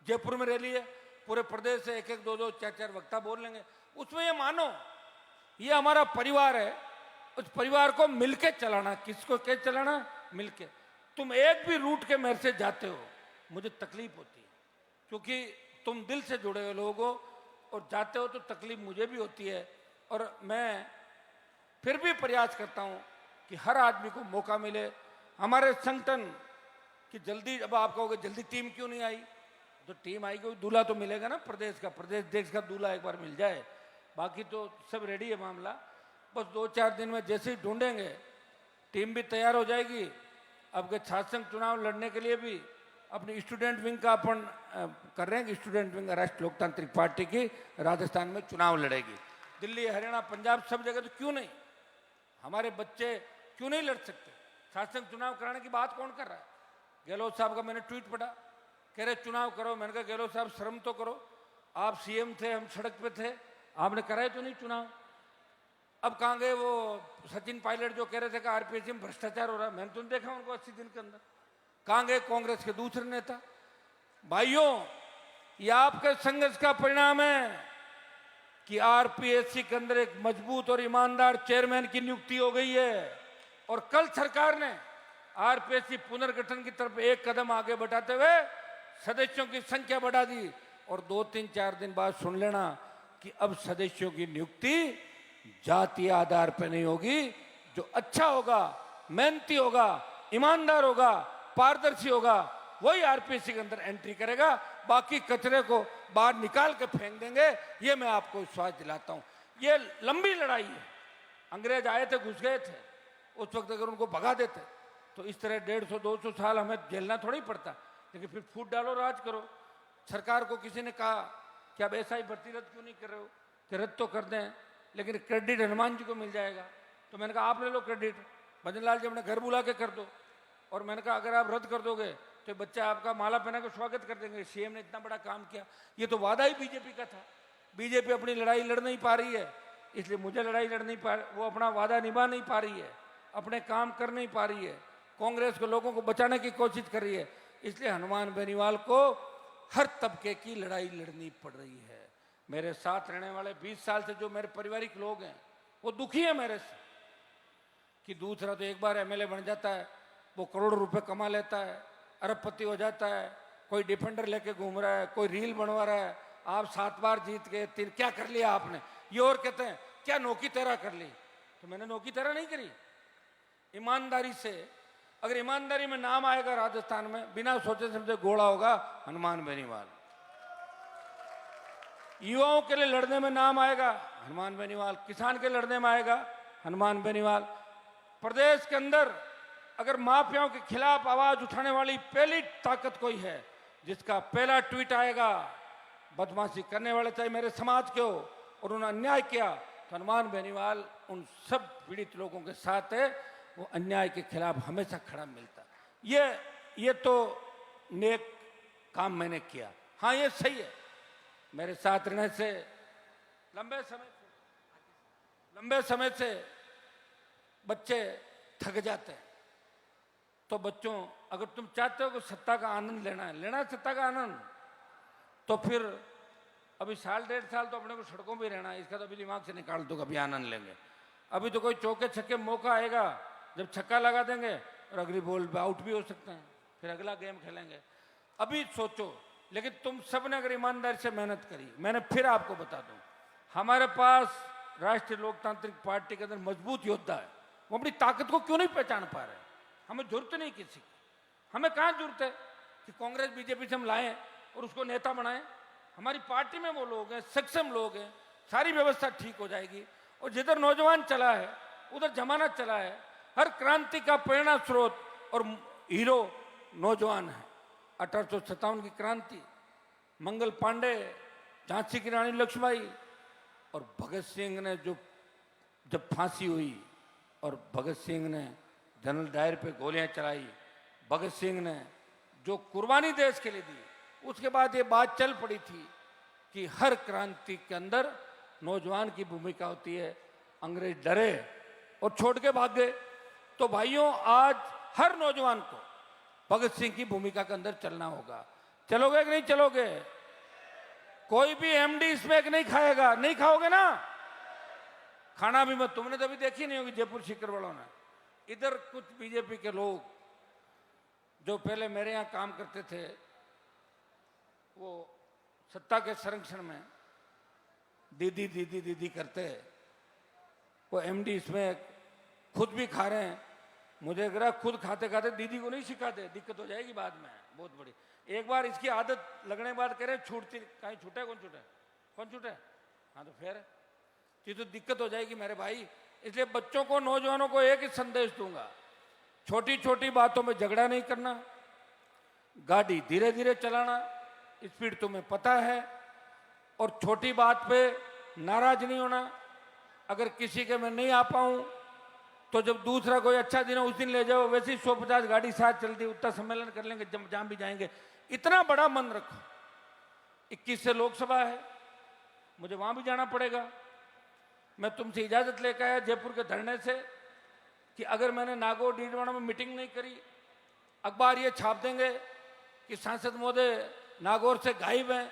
जयपुर में रैली है, पूरे प्रदेश से एक एक दो दो चार चार वक्ता बोल लेंगे। उसमें ये मानो ये हमारा परिवार है, उस परिवार को मिलके चलाना। किसको क्या चलाना? मिलके। तुम एक भी रूट के मेरे से जाते हो मुझे तकलीफ होती है, क्योंकि तुम दिल से जुड़े हुए लोग हो और जाते हो तो तकलीफ मुझे भी होती है। और मैं फिर भी प्रयास करता हूं कि हर आदमी को मौका मिले। हमारे संगठन की जल्दी, अब आप कहोगे जल्दी टीम क्यों नहीं आई, तो टीम आई, कोई दूल्हा तो मिलेगा ना प्रदेश का, प्रदेश देश का दूल्हा एक बार मिल जाए, बाकी तो सब रेडी है मामला। बस 2-4 दिन में जैसे ही ढूंढेंगे टीम भी तैयार हो जाएगी। अब के छात्र संघ चुनाव लड़ने के लिए भी अपनी स्टूडेंट विंग का अपन कर रहे हैं कि स्टूडेंट विंग राष्ट्रीय लोकतांत्रिक पार्टी की राजस्थान में चुनाव लड़ेगी। दिल्ली, हरियाणा, पंजाब सब जगह तो क्यों नहीं, हमारे बच्चे क्यों नहीं लड़ सकते? छात्र संघ चुनाव कराने की बात कौन कर रहा है? गहलोत साहब का मैंने ट्वीट पढ़ा, कह रहे चुनाव करो। मैंने कहा गहलोत साहब शर्म तो करो, आप सीएम थे, हम सड़क पे थे, आपने कराए तो नहीं चुनाव। अब कहाँ गए वो सचिन पायलट जो कह रहे थे कि आरपीएससी में भ्रष्टाचार हो रहा है? मैंने तो देखा उनको 80 दिन के अंदर। कहाँ गए कांग्रेस के दूसरे नेता? भाइयों, ये आपके संघर्ष का परिणाम है कि आरपीएससी के अंदर एक मजबूत और ईमानदार चेयरमैन की नियुक्ति हो गई है। और कल सरकार ने आरपीएससी पुनर्गठन की तरफ एक कदम आगे बढ़ाते हुए सदस्यों की संख्या बढ़ा दी। और 2-3-4 दिन बाद सुन लेना कि अब सदस्यों की नियुक्ति जातीय आधार पर नहीं होगी। जो अच्छा होगा, मेहनती होगा, ईमानदार होगा, पारदर्शी होगा, वही आरपीएससी के अंदर एंट्री करेगा। बाकी कचरे को बाहर निकाल के फेंक देंगे, ये मैं आपको विश्वास दिलाता हूं। ये लंबी लड़ाई है। अंग्रेज आए थे, घुस गए थे, उस वक्त अगर उनको भगा देते तो इस तरह 150-200 साल हमें झेलना थोड़ी पड़ता। लेकिन फिर फूट डालो, राज करो। सरकार को किसी ने कहा कि अब ऐसा ही भर्ती रद्द क्यों नहीं कर रहे हो? कि रद्द तो कर दें, लेकिन क्रेडिट हनुमान जी को मिल जाएगा। तो मैंने कहा आप ले लो क्रेडिट, भजन लाल जी अपने घर बुला के कर दो। और मैंने कहा अगर आप रद्द कर दोगे तो बच्चा आपका माला पहना के स्वागत कर देंगे, सीएम ने इतना बड़ा काम किया। ये तो वादा ही बीजेपी का था। बीजेपी अपनी लड़ाई लड़ नहीं पा रही है, इसलिए मुझे लड़ाई लड़ नहीं पा, वो अपना वादा निभा नहीं पा रही है, अपने काम कर नहीं पा रही है, कांग्रेस को लोगों को बचाने की कोशिश कर रही है। इसलिए हनुमान बेनीवाल को हर तबके की लड़ाई लड़नी पड़ रही है। मेरे साथ रहने वाले 20 साल से जो मेरे पारिवारिक लोग हैं वो दुखी है मेरे से कि दूसरा तो एक बार एमएलए बन जाता है, वो करोड़ों रुपए कमा लेता है, अरबपति हो जाता है, कोई डिफेंडर लेके घूम रहा है, कोई रील बनवा रहा है। आप 7 बार जीत गए, 3 क्या कर लिया आपने? ये और कहते हैं क्या नौकी तेरा कर ली? तो मैंने नौकी तेरा नहीं करी। ईमानदारी से, अगर ईमानदारी में नाम आएगा राजस्थान में, बिना सोचे समझे घोड़ा होगा हनुमान बेनीवाल। युवाओं के लिए लड़ने में नाम आएगा हनुमान बेनीवाल, किसान के लड़ने में आएगा हनुमान बेनीवाल। प्रदेश के अंदर अगर माफियाओं के खिलाफ आवाज उठाने वाली पहली ताकत कोई है, जिसका पहला ट्वीट आएगा बदमाशी करने वाले चाहे मेरे समाज के हो और उन्होंने अन्याय किया, तो हनुमान बेनीवाल उन सब पीड़ित लोगों के साथ है। वो अन्याय के खिलाफ हमेशा खड़ा मिलता। ये तो नेक काम मैंने किया। हाँ, ये सही है, मेरे साथ रहने से लंबे समय से बच्चे थक जाते हैं। तो बच्चों, अगर तुम चाहते हो कि सत्ता का आनंद लेना है सत्ता का आनंद, तो फिर अभी 1.5 साल तो अपने को सड़कों पे रहना है, इसका तो अभी दिमाग से निकाल दो, कभी आनंद लेंगे। अभी तो कोई चौके छक्के मौका आएगा जब छक्का लगा देंगे और अगली बॉल पे आउट भी हो सकते हैं, फिर अगला गेम खेलेंगे। अभी सोचो। लेकिन तुम सब ने अगर ईमानदारी से मेहनत करी, मैंने फिर आपको बता दूं, हमारे पास राष्ट्रीय लोकतांत्रिक पार्टी के अंदर मजबूत योद्धा है। वो अपनी ताकत को क्यों नहीं पहचान पा रहे? हमें जरूरत नहीं किसी की। हमें कहाँ जरूरत है कि कांग्रेस बीजेपी से हम लाएं और उसको नेता बनाएं? हमारी पार्टी में वो लोग हैं, सक्षम लोग हैं, सारी व्यवस्था ठीक हो जाएगी। और जिधर नौजवान चला है उधर जमानत चला है। हर क्रांति का प्रेरणा स्रोत और हीरो नौजवान है। 1857 की क्रांति, मंगल पांडे, झांसी की रानी लक्ष्मीबाई और भगत सिंह ने जब फांसी हुई और भगत सिंह ने जनरल डायर पे गोलियां चलाई, भगत सिंह ने जो कुर्बानी देश के लिए दी, उसके बाद ये बात चल पड़ी थी कि हर क्रांति के अंदर नौजवान की भूमिका होती है। अंग्रेज डरे और छोड़ के भाग गए। तो भाइयों, आज हर नौजवान को भगत सिंह की भूमिका के अंदर चलना होगा। चलोगे कि नहीं चलोगे? कोई भी एमडी स्मैक नहीं खाएगा, नहीं खाओगे ना? खाना भी मत। तुमने तो अभी देखी नहीं होगी जयपुर सीकर वालों ने। इधर कुछ बीजेपी के लोग जो पहले मेरे यहां काम करते थे, वो सत्ता के संरक्षण में दीदी दीदी दीदी करते, वो एमडी इसमें खुद भी खा रहे हैं। मुझे लग रहा खुद खाते खाते दीदी को नहीं सिखाते, दिक्कत हो जाएगी बाद में बहुत बड़ी। एक बार इसकी आदत लगने के बाद कह रहे छूटती, कहीं छूटे? कौन छूटे? कौन छूटे? हाँ तो फिर ये तो दिक्कत हो जाएगी मेरे भाई। इसलिए बच्चों को, नौजवानों को एक ही संदेश दूंगा, छोटी छोटी बातों में झगड़ा नहीं करना, गाड़ी धीरे धीरे चलाना, स्पीड तुम्हें पता है, और छोटी बात पे नाराज नहीं होना। अगर किसी के मैं नहीं आ पाऊं तो जब दूसरा कोई अच्छा दिन हो उस दिन ले जाओ, वैसे ही 150 गाड़ी साथ चल दी, उत्तर सम्मेलन कर लेंगे, जहां भी जाएंगे। इतना बड़ा मन रखो। 21 से लोकसभा है, मुझे वहां भी जाना पड़ेगा। मैं तुमसे इजाजत लेकर आया जयपुर के धरने से कि अगर मैंने नागौर डीडवाना में मीटिंग नहीं करी, अखबार ये छाप देंगे कि सांसद महोदय नागौर से गायब हैं,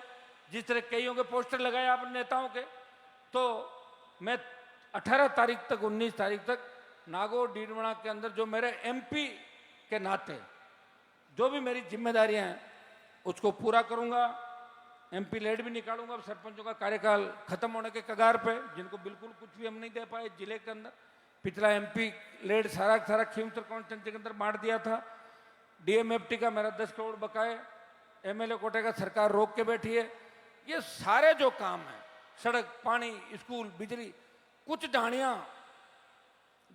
जिस तरह कईयों के पोस्टर लगाए आपने नेताओं के। तो मैं 18 तारीख तक, 19 तारीख तक नागौर डीडवाना के अंदर जो मेरे एमपी के नाते जो भी मेरी जिम्मेदारियां हैं उसको पूरा करूंगा। एमपी लेड भी निकालूंगा। सरपंचों का कार्यकाल खत्म होने के कगार पे, जिनको बिल्कुल कुछ भी हम नहीं दे पाए जिले के अंदर, पिछला एमपी लेड सारा खीमसर कॉन्स्टिट्यूंसी के अंदर बांट दिया था। डीएमएफटी का मेरा 10 करोड़ बकाए, एमएलए कोटे का सरकार रोक के बैठी है। ये सारे जो काम है, सड़क, पानी, स्कूल, बिजली, कुछ ढाणियां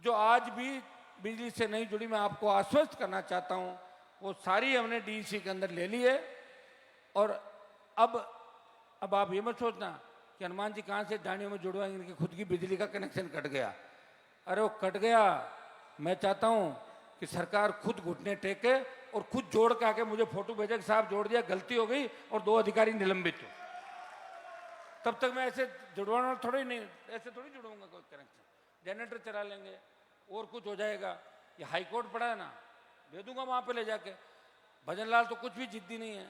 जो आज भी बिजली से नहीं जुड़ी, मैं आपको आश्वस्त करना चाहता हूं, वो सारी हमने डीसी के अंदर ले ली है। और अब आप ये मत सोचना कि हनुमान जी कहाँ से ढाणियों में जुड़वाएंगे, इनकी खुद की बिजली का कनेक्शन कट गया। अरे वो कट गया, मैं चाहता हूं कि सरकार खुद घुटने टेके और खुद जोड़ के आके मुझे फोटो भेजे कि साहब जोड़ दिया, गलती हो गई, और 2 अधिकारी निलंबित हो। तब तक मैं ऐसे जुड़वाना थोड़ी नहीं, ऐसे थोड़ी जुड़ूंगा कोई कनेक्शन। जनरेटर चला लेंगे और कुछ हो जाएगा। ये हाईकोर्ट पड़ा है ना, दे दूंगा वहां पे ले जाके। भजन लाल तो कुछ भी जिद्दी नहीं है।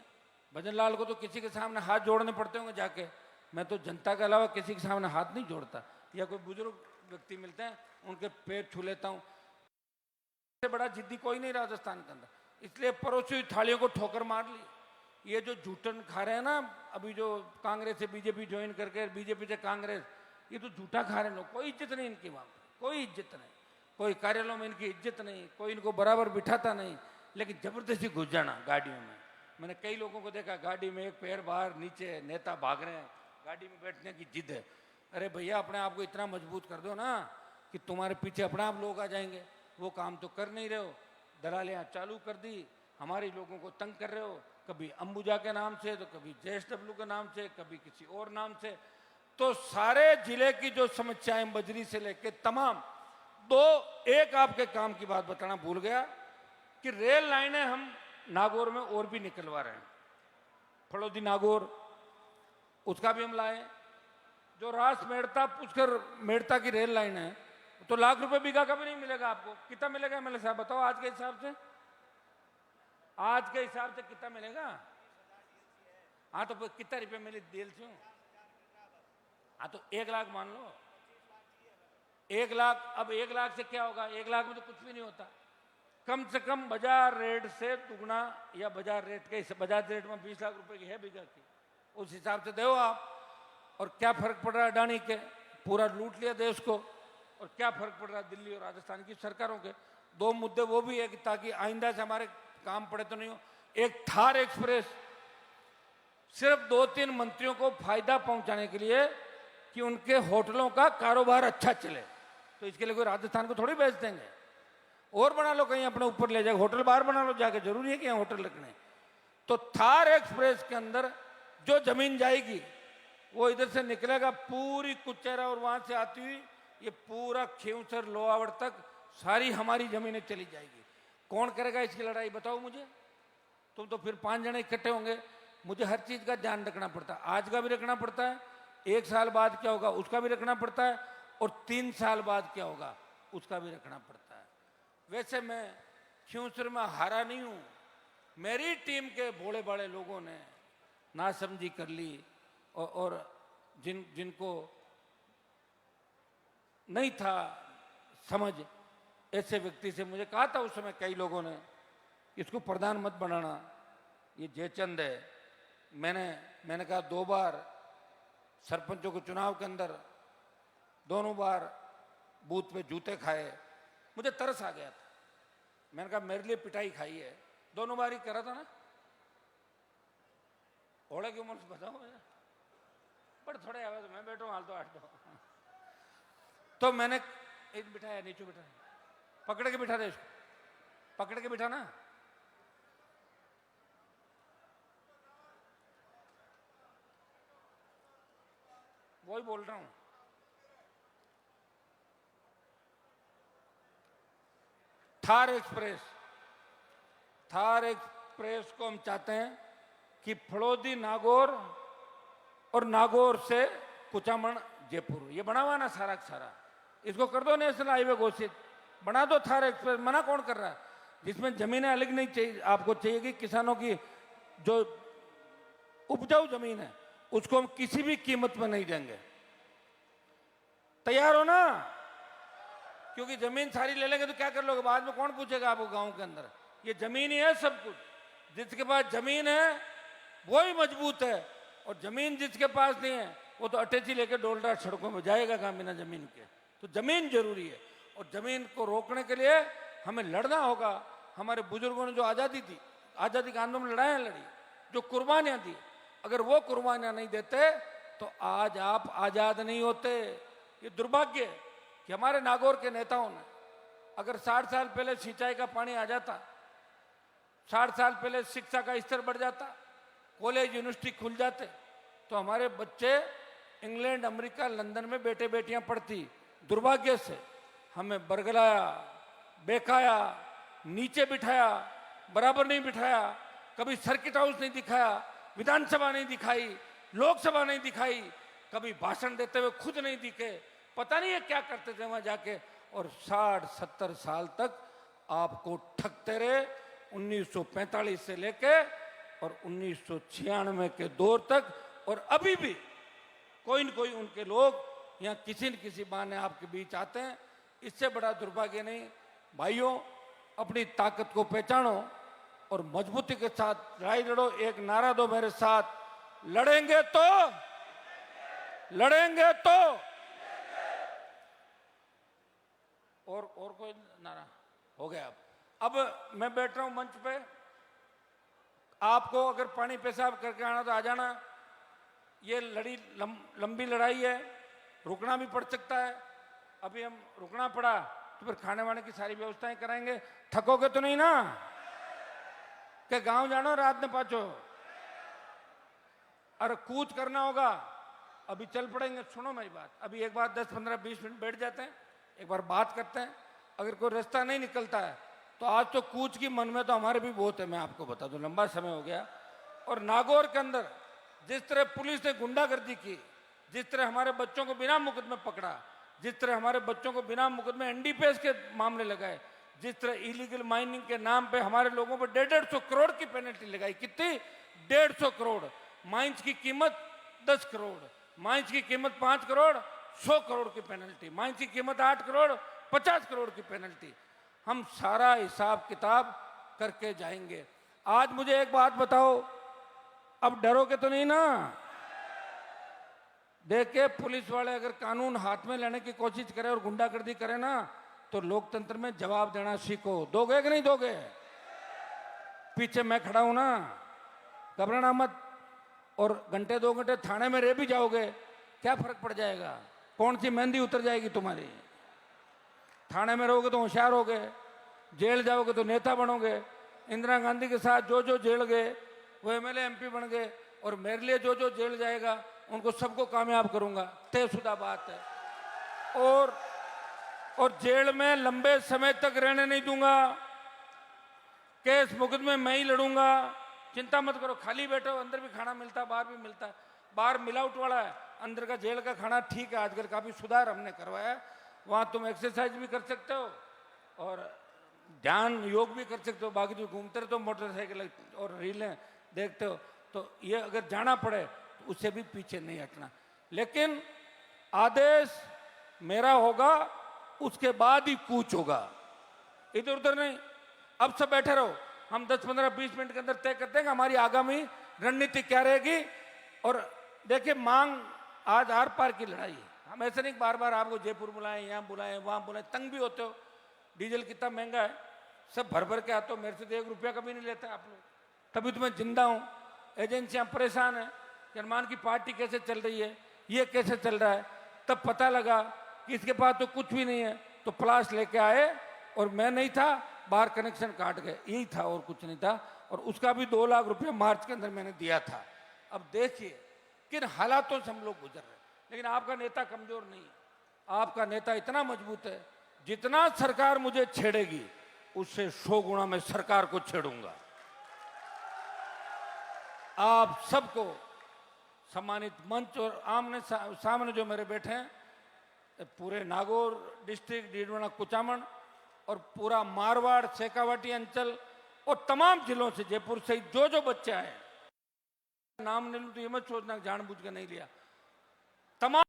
भजन लाल को तो किसी के सामने हाथ जोड़ने पड़ते होंगे जाके। मैं तो जनता के अलावा किसी के सामने हाथ नहीं जोड़ता। या कोई बुजुर्ग व्यक्ति मिलते हैं उनके पैर छू लेता हूँ। इससे बड़ा जिद्दी कोई नहीं राजस्थान के अंदर। इसलिए परोसी हुई थालियों को ठोकर मार ली। ये जो झूठन खा रहे हैं ना अभी, जो कांग्रेस से बीजेपी ज्वाइन करके, बीजेपी से कांग्रेस, ये तो झूठा खा रहे हैं लोग। कोई इज्जत नहीं इनकी, वहां पर कोई इज्जत नहीं, कोई कार्यालयों में इनकी इज्जत नहीं, कोई इनको बराबर बिठाता नहीं। लेकिन जबरदस्ती घुस जाना गाड़ियों में। मैंने कई लोगों को देखा गाड़ी में एक पैर बाहर नीचे, नेता भाग रहे हैं, गाड़ी में बैठने की जिद है। अरे भैया, अपने आप को इतना मजबूत कर दो ना कि तुम्हारे पीछे अपने आप लोग आ जाएंगे। वो काम तो कर नहीं रहे हो। दलालियाँ चालू कर दी, हमारे लोगों को तंग कर रहे हो, कभी अंबुजा के नाम से, तो कभी JSW के नाम से, कभी किसी और नाम से। तो सारे जिले की जो समस्याएं, बजरी से लेके तमाम। एक आपके काम की बात बताना भूल गया कि रेल लाइनें हम नागौर में और भी निकलवा रहे हैं। फड़ौदी नागौर, उसका भी हम लाए। जो रास मेड़ता पुष्कर मेड़ता की रेल लाइन है, तो लाख रुपए बीघा का भी नहीं मिलेगा आपको। कितना मिलेगा एमएलए साहब बताओ आज के हिसाब से? आज के हिसाब से कितना मिलेगा? हाँ तो कितना रुपये मिले दिल से? हाँ तो 1 लाख मान लो। 1 लाख, अब 1 लाख से क्या होगा? 1 लाख में तो कुछ भी नहीं होता। कम से कम बाजार रेट से दुगना, या बाजार रेट के, बाजार रेट में 20 लाख रुपए की है बीघा की, उस हिसाब से दो आप। और क्या फर्क पड़ रहा है अडानी के? पूरा लूट लिया देश को। और क्या फर्क पड़ रहा है दिल्ली और राजस्थान की सरकारों के? 2 मुद्दे वो भी है कि ताकि आइंदा से हमारे काम पड़े तो नहीं हो। एक थार एक्सप्रेस सिर्फ 2-3 मंत्रियों को फायदा पहुंचाने के लिए कि उनके होटलों का कारोबार अच्छा चले। तो इसके लिए कोई राजस्थान को थोड़ी बेच देंगे। और बना लो, कहीं अपने ऊपर ले जाए, होटल बाहर बना लो जाके, जरूरी है कि यहाँ होटल रखने। तो थार एक्सप्रेस के अंदर जो जमीन जाएगी वो इधर से निकलेगा पूरी कुचेरा, और वहां से आती हुई ये पूरा खींवसर लोहावड़ तक सारी हमारी जमीनें चली जाएगी। कौन करेगा इसकी लड़ाई बताओ मुझे? तुम तो फिर 5 जने इकट्ठे होंगे। मुझे हर चीज का ध्यान रखना पड़ता है। आज का भी रखना पड़ता है, 1 साल बाद क्या होगा उसका भी रखना पड़ता है, और 3 साल बाद क्या होगा उसका भी रखना पड़ता है। वैसे मैं खींवसर में हारा नहीं हूं, मेरी टीम के भोले भाले लोगों ने नासमझी कर ली और जिनको नहीं था समझ, ऐसे व्यक्ति से मुझे कहा था उस समय कई लोगों ने, इसको प्रधान मत बनाना, ये जयचंद है। मैंने कहा 2 बार सरपंचों के चुनाव के अंदर दोनों बार बूथ पे जूते खाए, मुझे तरस आ गया था। मैंने कहा मेरे लिए पिटाई खाई है, दोनों बार ही करा था ना। घोड़े की उम्र से बताओ पर थोड़े आवाज मैं बैठो हाल तो 8 तो मैंने एक बिठाया, नीचे बिठाया, पकड़ के बिठा दे इसको, पकड़ के बिठा ना। वही बोल रहा हूं। थार एक्सप्रेस को हम चाहते हैं कि फड़ौदी नागौर और नागौर से कुचामन जयपुर, ये बना हुआ ना सारा का सारा, इसको कर दो नेशनल हाईवे घोषित, बना दो थार एक्सप्रेस। मना कौन कर रहा है? जिसमें जमीनें अलग नहीं चाहिए, आपको चाहिए कि किसानों की जो उपजाऊ जमीन है उसको हम किसी भी कीमत में नहीं देंगे। तैयार हो ना? क्योंकि जमीन सारी ले लेंगे तो क्या कर लोगे? बाद में कौन पूछेगा आपको? गांव के अंदर ये जमीन ही है सब कुछ। जिसके पास जमीन है वो ही मजबूत है, और जमीन जिसके पास नहीं है वो तो अटैची लेके डोल रहा सड़कों में जाएगा कहां बिना जमीन के। तो जमीन जरूरी है, और जमीन को रोकने के लिए हमें लड़ना होगा। हमारे बुजुर्गों ने जो आजादी दी, आजादी के आंदोलन में लड़ाइयां लड़ी, जो कुर्बानियां दी, अगर वो कुर्बानियां नहीं देते तो आज आप आजाद नहीं होते। ये दुर्भाग्य है कि हमारे नागौर के नेताओं ने, अगर 60 साल पहले सिंचाई का पानी आ जाता, 60 साल पहले शिक्षा का स्तर बढ़ जाता, कॉलेज यूनिवर्सिटी खुल जाते, तो हमारे बच्चे इंग्लैंड अमेरिका लंदन में बेटे बेटियां पढ़ती। दुर्भाग्य से हमें बरगलाया, बेकाया, नीचे बिठाया, बराबर नहीं बिठाया, कभी सर्किट हाउस नहीं दिखाया, विधानसभा नहीं दिखाई, लोकसभा नहीं दिखाई, कभी भाषण देते हुए खुद नहीं दिखे। पता नहीं है क्या करते थे वहां जाके, और 60-70 साल तक आपको ठगते रहे। 1945 से लेके और 1996 के दौर तक, और अभी भी कोई न कोई उनके लोग यहाँ किसी न किसी बहाने आपके बीच आते हैं। इससे बड़ा दुर्भाग्य नहीं। भाइयों, अपनी ताकत को पहचानो और मजबूती के साथ लड़ाई लड़ो। एक नारा दो मेरे साथ, लड़ेंगे तो, लड़ेंगे तो। और कोई नारा हो गया? अब मैं बैठ रहा हूं मंच पे, आपको अगर पानी पेशाब करके आना तो आ जाना। ये लंबी लड़ाई है, रुकना भी पड़ सकता है। अभी हम रुकना पड़ा तो फिर खाने वाने की सारी व्यवस्थाएं कराएंगे। थकोगे तो नहीं ना? कि गांव जानो रात में पाचो? अरे कूच करना होगा, अभी चल पड़ेंगे। सुनो मेरी बात, अभी एक बार 10, 15, 20 मिनट बैठ जाते हैं, एक बार बात करते हैं। अगर कोई रास्ता नहीं निकलता है तो आज तो कूच की मन में तो हमारे भी बहुत है, मैं आपको बता दूं, लंबा समय हो गया। और नागौर के अंदर जिस तरह पुलिस ने गुंडागर्दी की, जिस तरह हमारे बच्चों को बिना मुकदमे पकड़ा, जिस तरह हमारे बच्चों को बिना मुकदमे एनडीपीएस के मामले लगाए, जिस तरह इलीगल माइनिंग के नाम पे हमारे लोगों पर 150 करोड़ की पेनल्टी लगाई। कितनी? 150 करोड़। माइंस की कीमत 10 करोड़, माइंस की कीमत 5 करोड़, 100 करोड़ की पेनल्टी। माइंस की कीमत 8 करोड़, 50 करोड़ की पेनल्टी। हम सारा हिसाब किताब करके जाएंगे। आज मुझे एक बात बताओ, अब डरोगे तो नहीं ना? देखे पुलिस वाले अगर कानून हाथ में लेने की कोशिश करे और गुंडागर्दी करे ना, तो लोकतंत्र में जवाब देना सीखो। दोगे कि नहीं दोगे? पीछे मैं खड़ा हूं ना, घबराना मत। और घंटे 2 घंटे थाने में रह भी जाओगे, क्या फर्क पड़ जाएगा? कौन सी मेहंदी उतर जाएगी तुम्हारी? थाने में रहोगे तो होशियार होगे, जेल जाओगे तो नेता बनोगे। इंदिरा गांधी के साथ जो जो जेल गए वो एमएलए एमपी बन गए, और मेरे लिए जो जो जेल जाएगा उनको सबको कामयाब करूंगा, तयशुदा बात है। और जेल में लंबे समय तक रहने नहीं दूंगा। केस मुकदमे मैं ही लड़ूंगा, चिंता मत करो। खाली बैठो, अंदर भी खाना मिलता है, बाहर भी मिलता है। बाहर मिलावट वाला है, अंदर का जेल का खाना ठीक है। आजकल काफी सुधार हमने करवाया है। वहां तुम एक्सरसाइज भी कर सकते हो और ध्यान योग भी कर सकते हो, बाकी जो घूमते रहे तो मोटरसाइकिल और रीलें देखते हो, तो ये अगर जाना पड़े तो उससे भी पीछे नहीं हटना। लेकिन आदेश मेरा होगा, उसके बाद ही कूच होगा, इधर उधर नहीं। अब सब बैठे रहो, हम 10, 15, 20 मिनट के अंदर तय करते हैं कि हमारी आगामी रणनीति क्या रहेगी। और देखिए, मांग आज आर पार की लड़ाई है। हम ऐसे नहीं बार बार आपको जयपुर बुलाएं, यहाँ बुलाएं, वहां बुलाएं, तंग भी होते हो। डीजल कितना महंगा है, सब भर भर के आते हो, मेरे से तो 1 रुपया कभी नहीं लेता आप लोग, तभी तो मैं जिंदा हूं। एजेंसियां परेशान है कि हनुमान की पार्टी कैसे चल रही है, ये कैसे चल रहा है। तब पता लगा कि इसके पास तो कुछ भी नहीं है, तो प्लास लेके आए और मैं नहीं था, बाहर कनेक्शन काट गए, यही था और कुछ नहीं था। और उसका भी 2 लाख रुपया मार्च के अंदर मैंने दिया था। अब देखिए किन हालातों से हम लोग गुजर रहे हैं। लेकिन आपका नेता कमजोर नहीं है, आपका नेता इतना मजबूत है, जितना सरकार मुझे छेड़ेगी उससे 100 गुना मैं सरकार को छेड़ूंगा। आप सबको सम्मानित मंच और आमने सामने जो मेरे बैठे हैं, पूरे नागौर डिस्ट्रिक्ट, डीडवाना, कुचामन और पूरा मारवाड़, शेखावाटी अंचल और तमाम जिलों से, जयपुर से जो जो बच्चे आए, नाम नहीं लूं तो ये मत सोचना जानबूझ के नहीं लिया, तमाम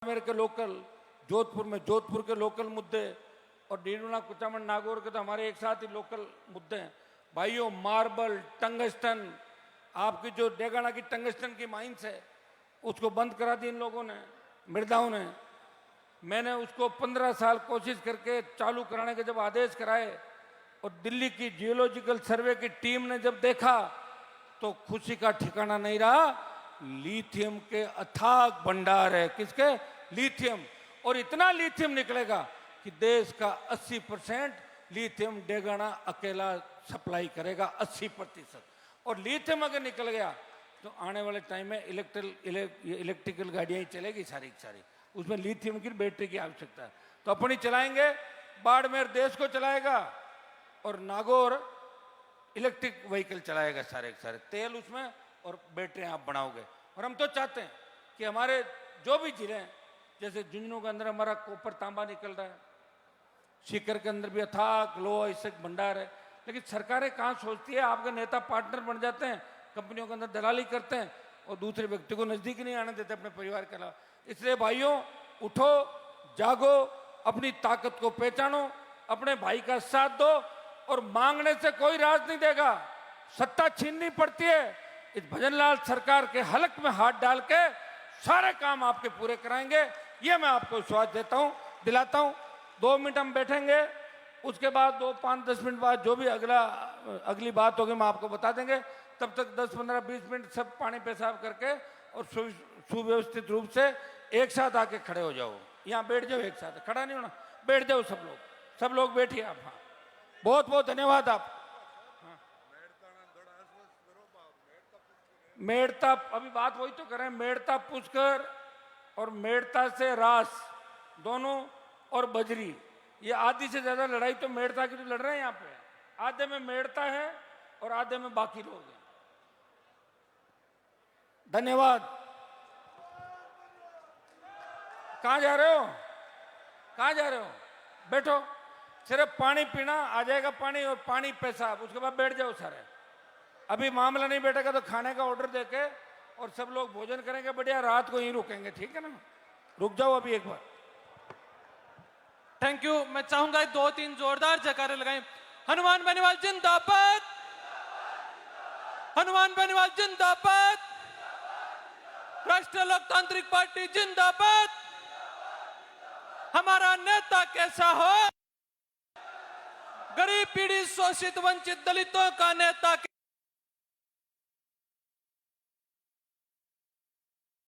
मेरे के लोकल, जोधपुर में जोधपुर के लोकल मुद्दे और डीडवाना, कुचामन, नागौर के तो हमारे एक साथ ही लोकल मुद्दे हैं। भाइयों, मार्बल, टंगस्टन, आपकी जो डेगाना की टंगस्टन की माइंस है उसको बंद करा दी इन लोगों ने, मृदाओं ने। मैंने उसको 15 साल कोशिश करके चालू कराने के जब आदेश कराए और दिल्ली की जियोलॉजिकल सर्वे की टीम ने जब देखा तो खुशी का ठिकाना नहीं रहा। लिथियम के अथाक भंडार है, किसके? लिथियम। और इतना लिथियम निकलेगा कि देश का 80% लिथियम डेगाना अकेला सप्लाई करेगा, 80%। और लिथियम अगर निकल गया तो आने वाले टाइम में इलेक्ट्रिकल गाड़ियां ही चलेगी सारी की सारी, उसमें लिथियम की बैटरी की आवश्यकता है। तो अपनी चलाएंगे, बाड़मेर देश को चलाएगा और नागौर इलेक्ट्रिक व्हीकल चलाएगा सारे के सारे, तेल उसमें और बैटरी आप बनाओगे। और हम तो चाहते हैं कि हमारे जो भी जिले हैं, जैसे झुंझुनू के अंदर हमारा कॉपर तांबा निकल रहा है, सीकर के अंदर भी अथाक लोहा इसक भंडार है, लेकिन सरकारें कहाँ सोचती है। आपके नेता पार्टनर बन जाते हैं, कंपनियों के अंदर दलाली करते हैं और दूसरे व्यक्ति को नजदीक नहीं आने देते अपने परिवार के अलावा। इसलिए भाइयों, उठो, जागो, अपनी ताकत को पहचानो, अपने भाई का साथ दो। और मांगने से कोई राज नहीं देगा, सत्ता छीननी पड़ती है। इस भजनलाल सरकार के हलक में हाथ डाल के सारे काम आपके पूरे कराएंगे, ये मैं आपको विश्वास देता हूं, दिलाता हूं। 2 मिनट हम बैठेंगे, उसके बाद 2, 5, 10 मिनट बाद जो भी अगली बात होगी मैं आपको बता देंगे। तब तक 10, 15, 20 मिनट सब पानी पेशाब करके और सुव्यवस्थित रूप से एक साथ आके खड़े हो जाओ। यहाँ बैठ जाओ, एक साथ, खड़ा नहीं होना, बैठ जाओ सब लोग बैठिए आप। हाँ, बहुत बहुत धन्यवाद आप। हाँ। मेड़ता, अभी बात वही तो करें, मेड़ता पुष्कर और मेड़ता से रास दोनों और बजरी, ये आधी से ज्यादा लड़ाई तो मेड़ता की तो लड़ रहे हैं यहाँ पे। आधे में मेड़ता है और आधे में बाकी लोग हैं। धन्यवाद। कहाँ जा रहे हो? कहाँ जा रहे हो? बैठो, सिर्फ पानी पीना, आ जाएगा पानी और पानी पेशाब, उसके बाद बैठ जाओ सारे। अभी मामला नहीं बैठेगा तो खाने का ऑर्डर देके और सब लोग भोजन करेंगे बढ़िया, रात को यहीं रुकेंगे, ठीक है ना? रुक जाओ अभी एक बार। Thank you. मैं चाहूंगा 2-3 जोरदार जयकारे लगाएं। हनुमान बेनीवाल जिंदाबाद, हनुमान बेनीवाल जिंदाबाद, राष्ट्रीय लोकतांत्रिक पार्टी जिंदाबाद। हमारा नेता कैसा हो? गरीब, पीड़ित, शोषित, वंचित, दलितों का नेता।